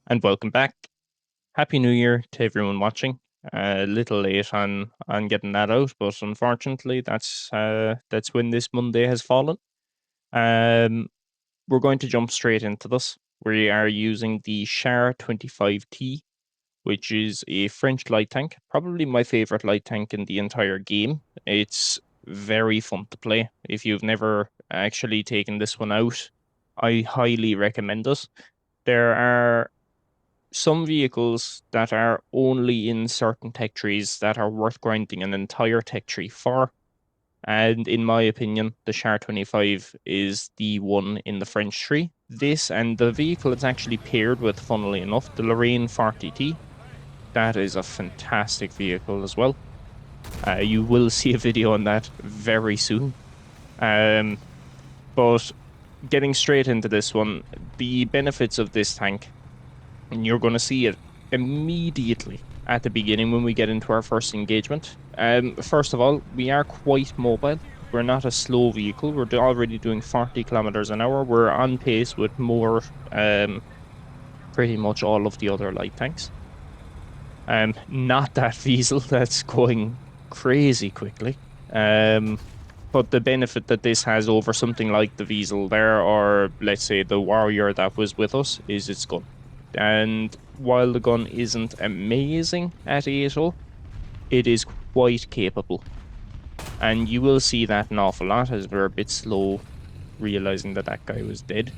And welcome back. Happy New Year to everyone watching. A little late on getting that out, but unfortunately, that's when this Monday has fallen. Um, we're going to jump straight into this. We are using the Char 25T, which is a French light tank, probably my favorite light tank in the entire game. It's very fun to play. If you've never actually taken this one out, I highly recommend it. There are some vehicles that are only in certain tech trees that are worth grinding an entire tech tree for. And in my opinion, the Char 25 is the one in the French tree. This and the vehicle it's actually paired with, funnily enough, the Lorraine 40T. That is a fantastic vehicle as well. You will see a video on that very soon. But getting straight into this one, the benefits of this tank, and you're going to see it immediately at the beginning when we get into our first engagement. First of all, we are quite mobile. We're not a slow vehicle. We're already doing 40 kilometers an hour. We're on pace with more, pretty much all of the other light tanks. Not that Diesel that's going crazy quickly. But the benefit that this has over something like the Diesel there, or let's say the Warrior that was with us, is its gun. And while the gun isn't amazing at 8.0, it is quite capable. And you will see that an awful lot as we're a bit slow realizing that that guy was dead.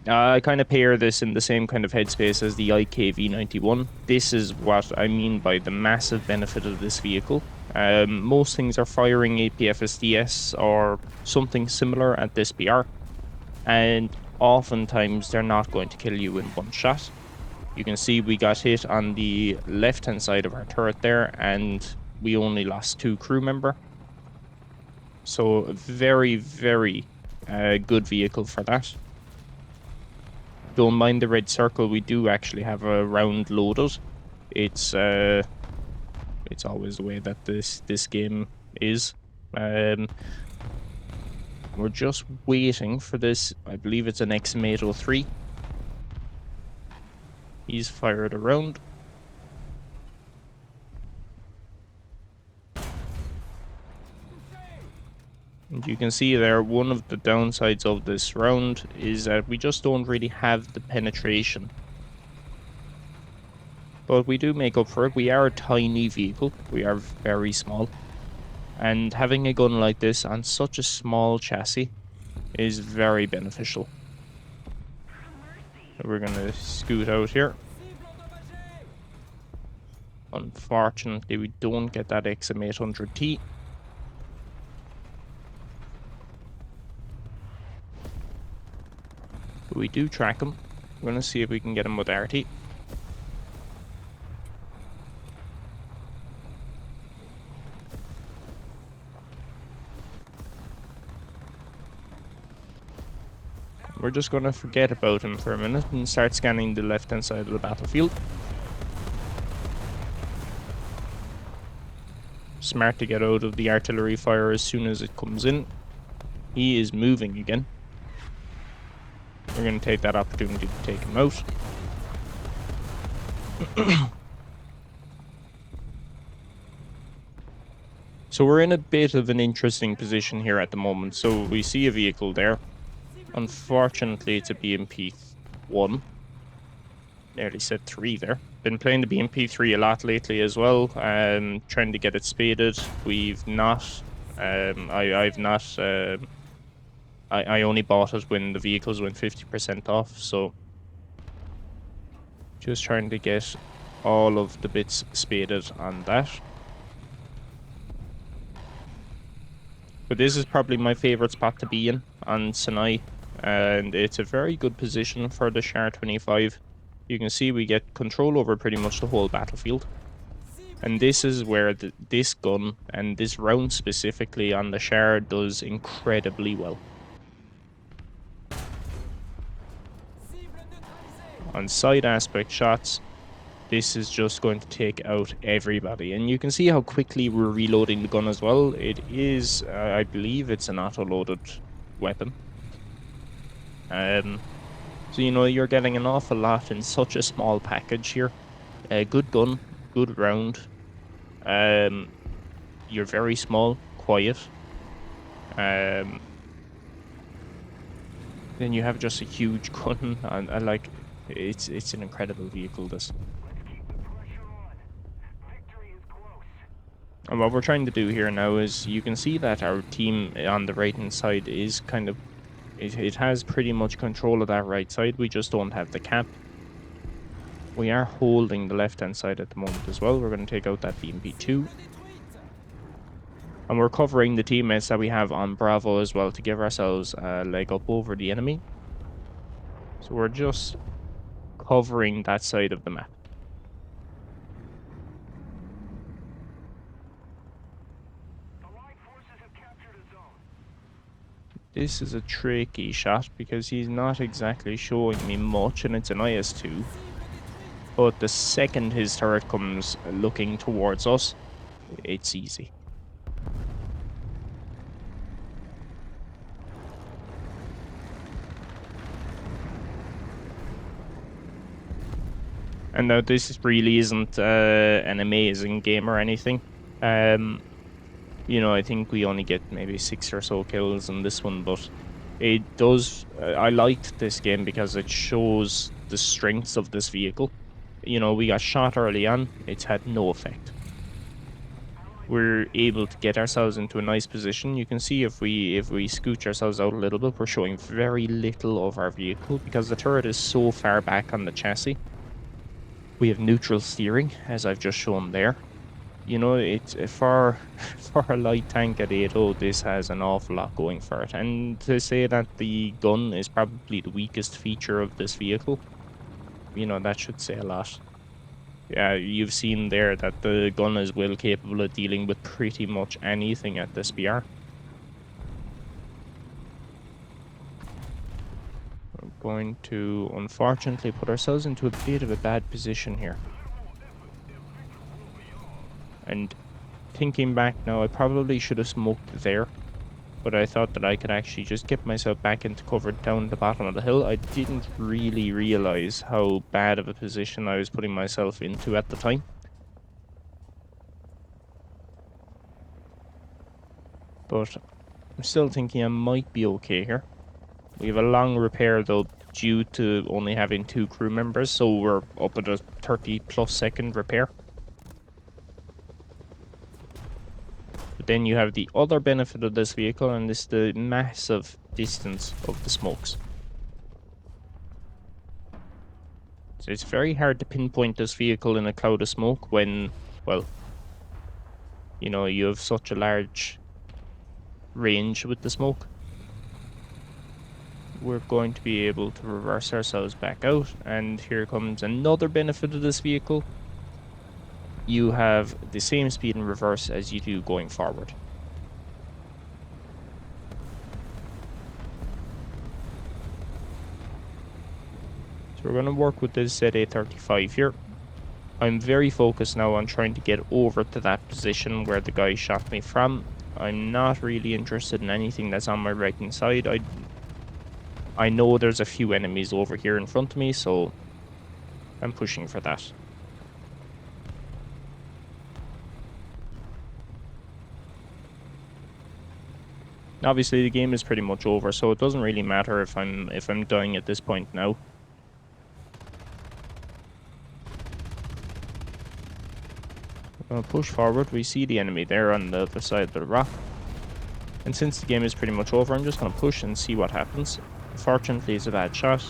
I kind of pair this in the same kind of headspace as the IKV91. This is what I mean by the massive benefit of this vehicle. Most things are firing APFSDS or something similar at this BR, and oftentimes they're not going to kill you in one shot. You can see we got hit on the left-hand side of our turret there, and we only lost 2 crew member. So very, very good vehicle for that. Don't mind the red circle. We do actually have a round loaded. It's always the way that this game is. We're just waiting for this. I believe it's an XM 803. He's fired around. And you can see there, one of the downsides of this round is that we just don't really have the penetration. But we do make up for it. We are a tiny vehicle. We are very small. And having a gun like this on such a small chassis is very beneficial. So we're going to scoot out here. Unfortunately, we don't get that XM 800T. But we do track him. We're going to see if we can get him with RT. We're just going to forget about him for a minute and start scanning the left-hand side of the battlefield. Smart to get out of the artillery fire as soon as it comes in. He is moving again. We're going to take that opportunity to take him out. So we're in a bit of an interesting position here at the moment. So we see a vehicle there. Unfortunately, it's a BMP-1. Nearly said 3 there. Been playing the BMP-3 a lot lately as well. Trying to get it spaded. We've not. I've not. I only bought it when the vehicles went 50% off. So just trying to get all of the bits spaded on that. But this is probably my favorite spot to be in on Sinai. And it's a very good position for the Char 25. You can see we get control over pretty much the whole battlefield. And this is where this gun and this round specifically on the Char does incredibly well. On side aspect shots, this is just going to take out everybody. And you can see how quickly we're reloading the gun as well. It is, I believe it's an autoloaded weapon. So, you know, you're getting an awful lot in such a small package here. A good gun, good round. Um, you're very small, quiet. Um, then you have just a huge gun, and I like it's an incredible vehicle, this. And what we're trying to do here now is you can see that our team on the right hand side is kind of it has pretty much control of that right side. We just don't have the cap. We are holding the left hand side at the moment as well. We're going to take out that BMP2. And we're covering the teammates that we have on Bravo as well to give ourselves a leg up over the enemy. So we're just covering that side of the map. This is a tricky shot because he's not exactly showing me much, and it's an IS-2. But the second his turret comes looking towards us, it's easy. And now this really isn't an amazing game or anything. You know, I think we only get maybe 6 or so kills in this one, but it does. I liked this game because it shows the strengths of this vehicle. You know, we got shot early on, it's had no effect. We're able to get ourselves into a nice position. You can see if we scooch ourselves out a little bit, we're showing very little of our vehicle because the turret is so far back on the chassis. We have neutral steering, as I've just shown there. You know, it's for a light tank at 8.0, this has an awful lot going for it. And to say that the gun is probably the weakest feature of this vehicle, you know, that should say a lot. Yeah, you've seen there that the gun is well capable of dealing with pretty much anything at this BR. We're going to, unfortunately, put ourselves into a bit of a bad position here. And thinking back now, I probably should have smoked there, but I thought that I could actually just get myself back into cover down the bottom of the hill. I didn't really realize how bad of a position I was putting myself into at the time. But I'm still thinking I might be okay here. We have a long repair though, due to only having 2 crew members, so we're up at a 30+ second repair. But then you have the other benefit of this vehicle, and this is the massive distance of the smokes. So it's very hard to pinpoint this vehicle in a cloud of smoke when, well, you know, you have such a large range with the smoke. We're going to be able to reverse ourselves back out, and here comes another benefit of this vehicle. You have the same speed in reverse as you do going forward. So we're going to work with this ZA-35 here. I'm very focused now on trying to get over to that position where the guy shot me from. I'm not really interested in anything that's on my right hand side. I know there's a few enemies over here in front of me, so I'm pushing for that. Obviously, the game is pretty much over, so it doesn't really matter if I'm dying at this point now. We're gonna push forward. We see the enemy there on the other side of the rock. And since the game is pretty much over, I'm just gonna push and see what happens. Unfortunately, it's a bad shot.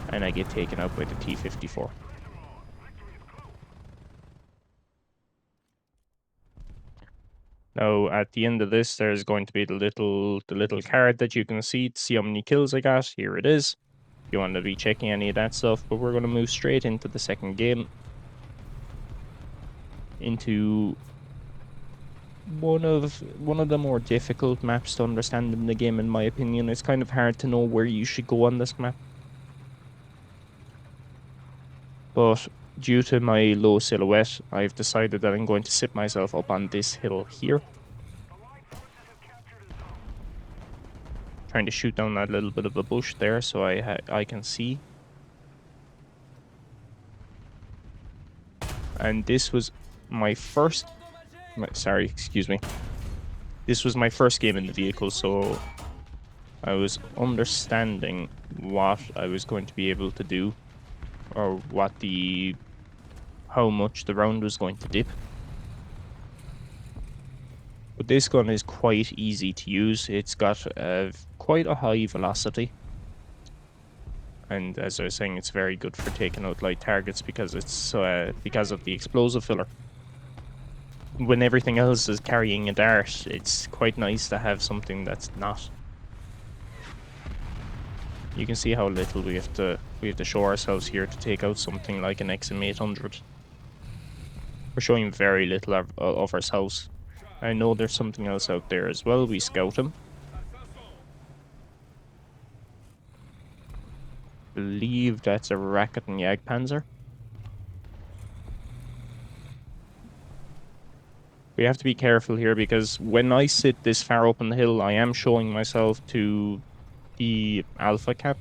And I get taken out by the T-54. Now, at the end of this, there's going to be the little card that you can see to see how many kills I got. Here it is. If you want to be checking any of that stuff, but we're going to move straight into the second game. Into one of the more difficult maps to understand in the game, in my opinion. It's kind of hard to know where you should go on this map. But due to my low silhouette, I've decided that I'm going to sit myself up on this hill here. Trying to shoot down that little bit of a bush there so I can see. And this was my first... Sorry, excuse me. This was my first game in the vehicle, so I was understanding what I was going to be able to do, or how much the round was going to dip. But this gun is quite easy to use. It's got quite a high velocity. And as I was saying, it's very good for taking out light targets because it's because of the explosive filler. When everything else is carrying a dart, it's quite nice to have something that's not. You can see how little we have to show ourselves here to take out something like an XM800. We're showing very little of ourselves. I know there's something else out there as well. We scout him. Believe that's a Raketen Jagdpanzer. We have to be careful here because when I sit this far up on the hill, I am showing myself to the Alpha cap.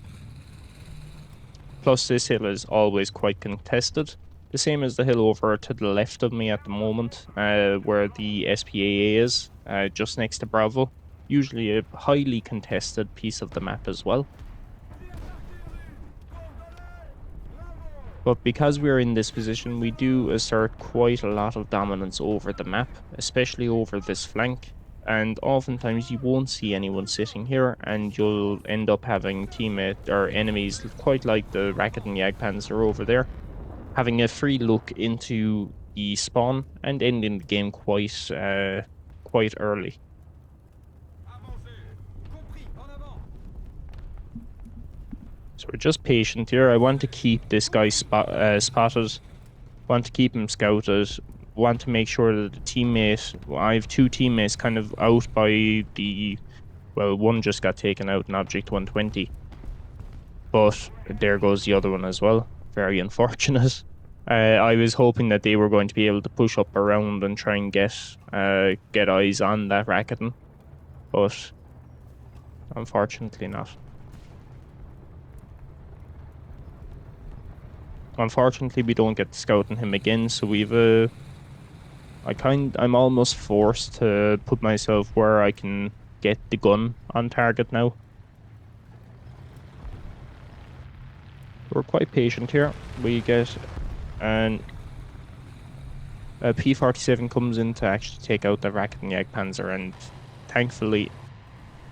Plus, this hill is always quite contested. The same as the hill over to the left of me at the moment, where the SPAA is, just next to Bravo. Usually a highly contested piece of the map as well. But because we're in this position, we do assert quite a lot of dominance over the map, especially over this flank. And oftentimes you won't see anyone sitting here, and you'll end up having teammate or enemies quite like the Raketen Jagdpanzer over there, having a free look into the spawn and ending the game quite early. So we're just patient here. I want to keep this guy spotted. Want to keep him scouted. Want to make sure that the teammate... I have two teammates kind of out by the... Well, one just got taken out in Object 120. But there goes the other one as well. Very unfortunate. I was hoping that they were going to be able to push up around and try and get eyes on that Raketen. But unfortunately not. Unfortunately, we don't get to scout on him again, so I'm almost forced to put myself where I can get the gun on target now. We're quite patient here. We get a P-47 comes in to actually take out the Raketen Jagdpanzer, and thankfully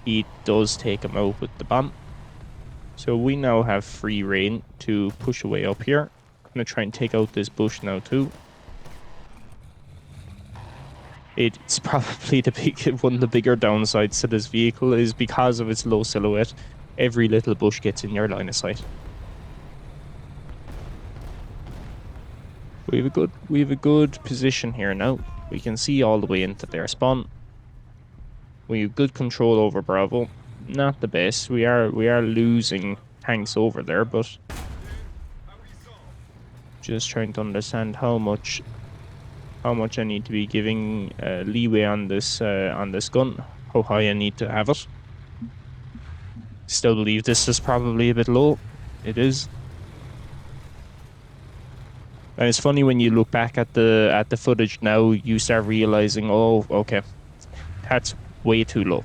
he does take him out with the bomb. So we now have free reign to push away up here. I'm going to try and take out this bush now too. It's probably one of the bigger downsides to this vehicle is because of its low silhouette. Every little bush gets in your line of sight. We have a good position here now. We can see all the way into their spawn. We have good control over Bravo. Not the best. We are losing tanks over there, but just trying to understand how much I need to be giving leeway on this gun. How high I need to have it. Still believe this is probably a bit low. It is. And it's funny when you look back at the footage now, you start realizing, oh, okay, that's way too low.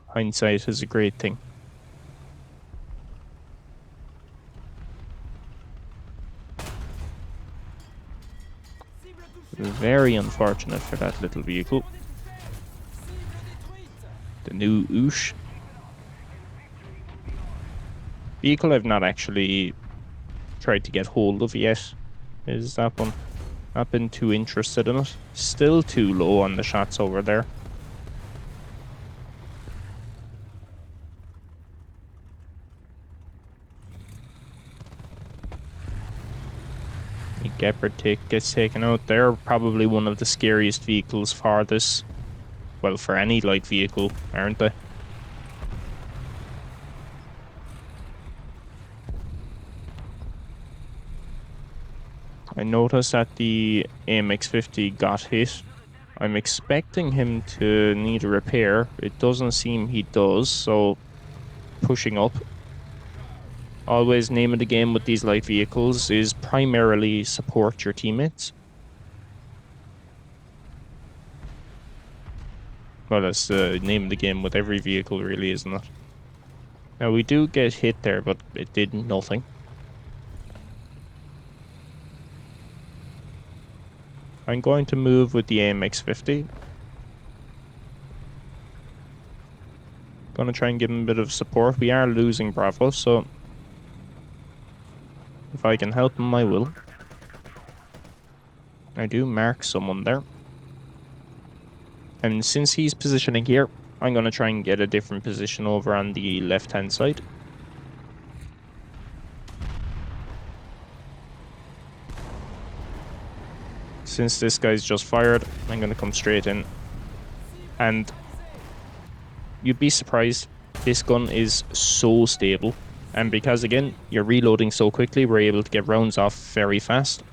Hindsight is a great thing. Very unfortunate for that little vehicle. The new Oosh. Vehicle I've not actually tried to get hold of yet is that one. Not been too interested in it. Still too low on the shots over there. Gepard gets taken out there. Probably one of the scariest vehicles for this. Well, for any light vehicle, aren't they? I noticed that the AMX-50 got hit I'm expecting him to need a repair. It doesn't seem he does, so pushing up. Always name of the game with these light vehicles is primarily support your teammates. Well, that's the name of the game with every vehicle, really, isn't it? Now, we do get hit there, but it did nothing. I'm going to move with the AMX-50. Going to try and give him a bit of support. We are losing Bravo, so if I can help him, I will. I do mark someone there. And since he's positioning here, I'm going to try and get a different position over on the left-hand side. Since this guy's just fired, I'm going to come straight in. And you'd be surprised, this gun is so stable. And because, again, you're reloading so quickly, we're able to get rounds off very fast.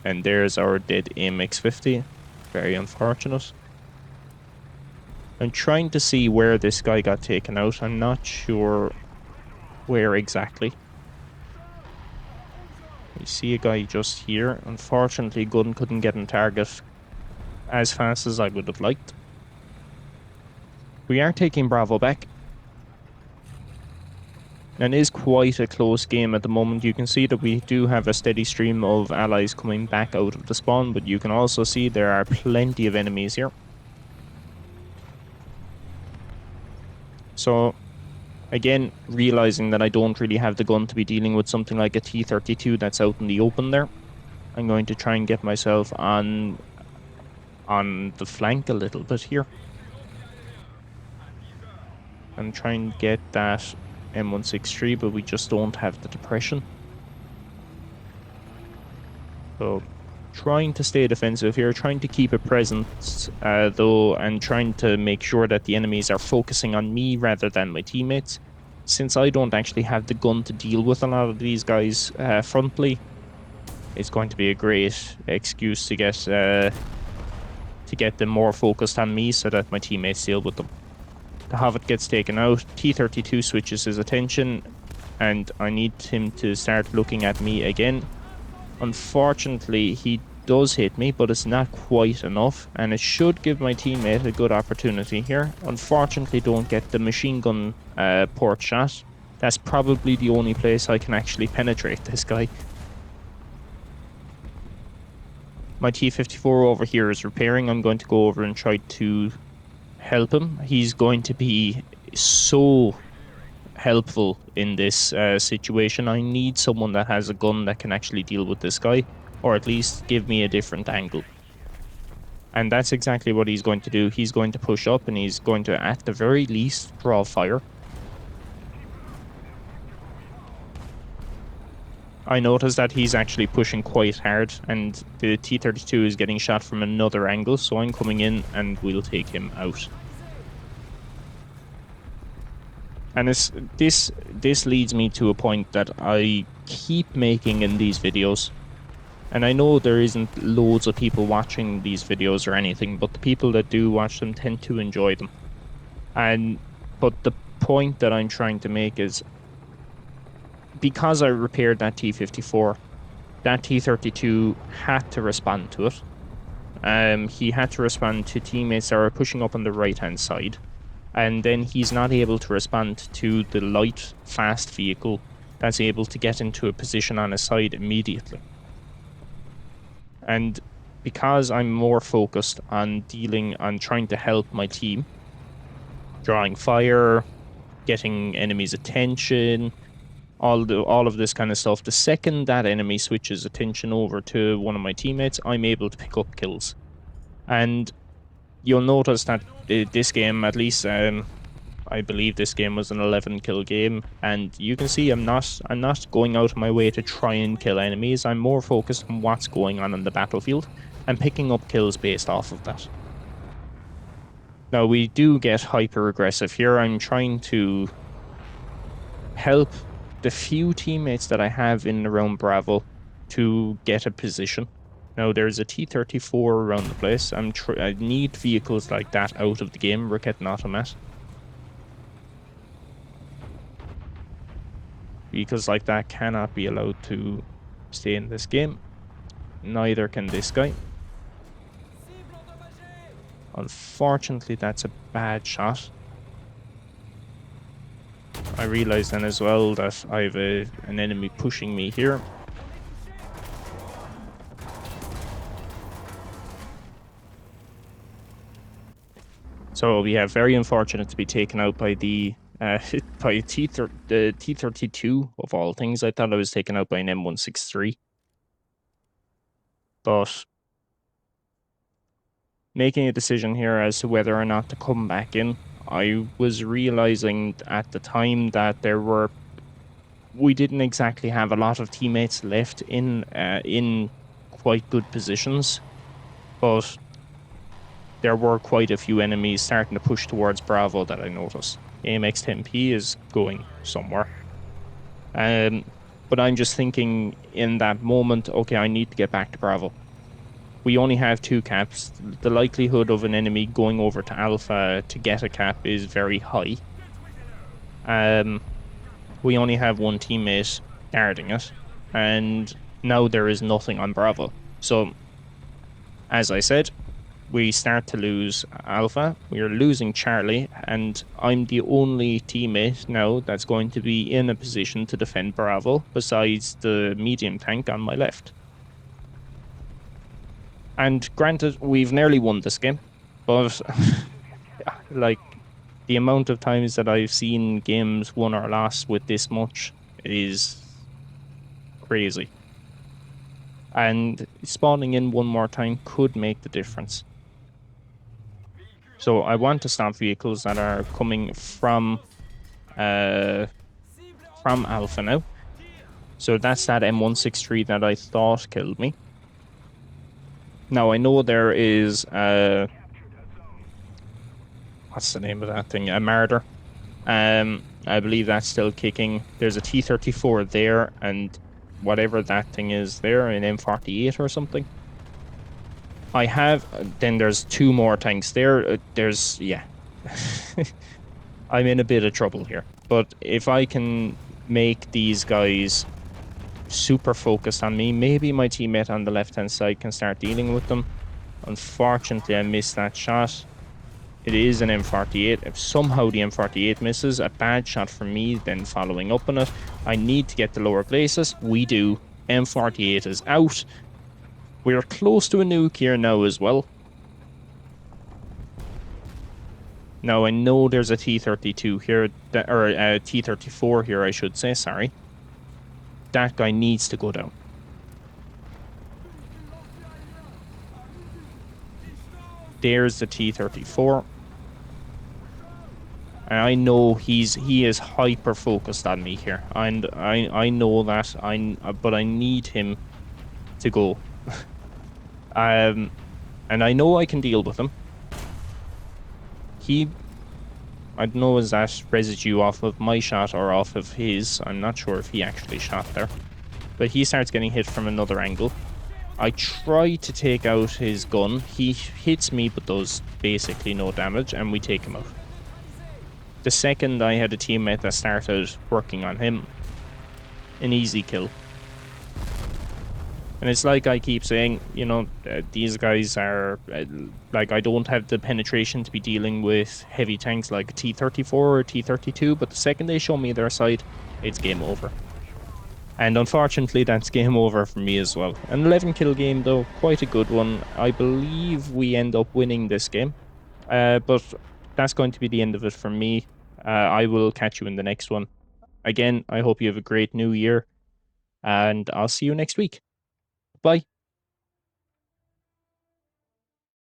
And there's our dead AMX-50. Very unfortunate. I'm trying to see where this guy got taken out. I'm not sure where exactly. I see a guy just here. Unfortunately, gun couldn't get on target as fast as I would have liked. We are taking Bravo back. And it is quite a close game at the moment. You can see that we do have a steady stream of allies coming back out of the spawn, but you can also see there are plenty of enemies here. So, again, realizing that I don't really have the gun to be dealing with something like a T-32 that's out in the open there, I'm going to try and get myself on the flank a little bit here. And try and get that M163, but we just don't have the depression. So, trying to stay defensive here, trying to keep a presence, though, and trying to make sure that the enemies are focusing on me rather than my teammates. Since I don't actually have the gun to deal with a lot of these guys frontally, it's going to be a great excuse to get them more focused on me so that my teammates deal with them. The Hobbit gets taken out, T-32 switches his attention, and I need him to start looking at me again. Unfortunately, he does hit me, but it's not quite enough, and it should give my teammate a good opportunity here. Unfortunately, don't get the machine gun port shot. That's probably the only place I can actually penetrate this guy. My T-54 over here is repairing. I'm going to go over and try to help him. He's going to be so helpful in this situation. I need someone that has a gun that can actually deal with this guy, or at least give me a different angle. And that's exactly what he's going to do. He's going to push up and he's going to, at the very least, draw fire. I noticed that he's actually pushing quite hard, and the T-32 is getting shot from another angle, so I'm coming in and we'll take him out. And this leads me to a point that I keep making in these videos. And I know there isn't loads of people watching these videos or anything, but the people that do watch them tend to enjoy them. But the point that I'm trying to make is, because I repaired that T-54, that T-32 had to respond to it. He had to respond to teammates that are pushing up on the right-hand side. And then he's not able to respond to the light, fast vehicle that's able to get into a position on his side immediately. And because I'm more focused on trying to help my team, drawing fire, getting enemies' attention, all of this kind of stuff, the second that enemy switches attention over to one of my teammates, I'm able to pick up kills. And you'll notice that this game, at least, I believe this game was an 11 kill game, and you can see I'm not going out of my way to try and kill enemies. I'm more focused on what's going on in the battlefield and picking up kills based off of that. Now, we do get hyper aggressive here. I'm trying to help the few teammates that I have in and around Bravo to get a position. Now there's a T-34 around the place. I need vehicles like that out of the game. We're getting automat. Vehicles like that cannot be allowed to stay in this game. Neither can this guy. Unfortunately, that's a bad shot. I realize then as well that I have an enemy pushing me here. So we have very unfortunate to be taken out by the by the T-32 of all things. I thought I was taken out by an M163. But making a decision here as to whether or not to come back in, I was realizing at the time that we didn't exactly have a lot of teammates left in quite good positions, but there were quite a few enemies starting to push towards Bravo that I noticed. AMX-10P is going somewhere. But I'm just thinking in that moment, okay, I need to get back to Bravo. We only have 2 caps. The likelihood of an enemy going over to Alpha to get a cap is very high. We only have 1 teammate guarding it, and now there is nothing on Bravo. So, as I said, we start to lose Alpha, we are losing Charlie, and I'm the only teammate now that's going to be in a position to defend Bravo, besides the medium tank on my left. And granted, we've nearly won this game, but like the amount of times that I've seen games won or lost with this much is crazy. And spawning in one more time could make the difference. So I want to stop vehicles that are coming from Alpha now. So that's that M163 that I thought killed me. Now I know there is what's the name of that thing? A Marder. I believe that's still kicking. There's a T-34 there, and whatever that thing is there, an M48 or something. Then there's 2 more tanks there. Yeah. I'm in a bit of trouble here. But if I can make these guys super focused on me, maybe my teammate on the left-hand side can start dealing with them. Unfortunately, I missed that shot. It is an M48. If somehow the M48 misses, a bad shot for me, then following up on it. I need to get the lower places. We do. M48 is out. We're close to a nuke here now as well. Now, I know there's a T-32 here, or a T-34 here, I should say, sorry. That guy needs to go down. There's the T-34. And I know he is hyper focused on me here. And I know that but I need him to go. And I know I can deal with him. I don't know, is that residue off of my shot or off of his? I'm not sure if he actually shot there. But he starts getting hit from another angle. I try to take out his gun. He hits me but does basically no damage, and we take him out. The second I had a teammate that started working on him, an easy kill. And it's like I keep saying, you know, these guys are, like, I don't have the penetration to be dealing with heavy tanks like T-34 or T-32, but the second they show me their side, it's game over. And unfortunately, that's game over for me as well. An 11 kill game though, quite a good one. I believe we end up winning this game. But that's going to be the end of it for me. I will catch you in the next one. Again, I hope you have a great new year, and I'll see you next week. Bye.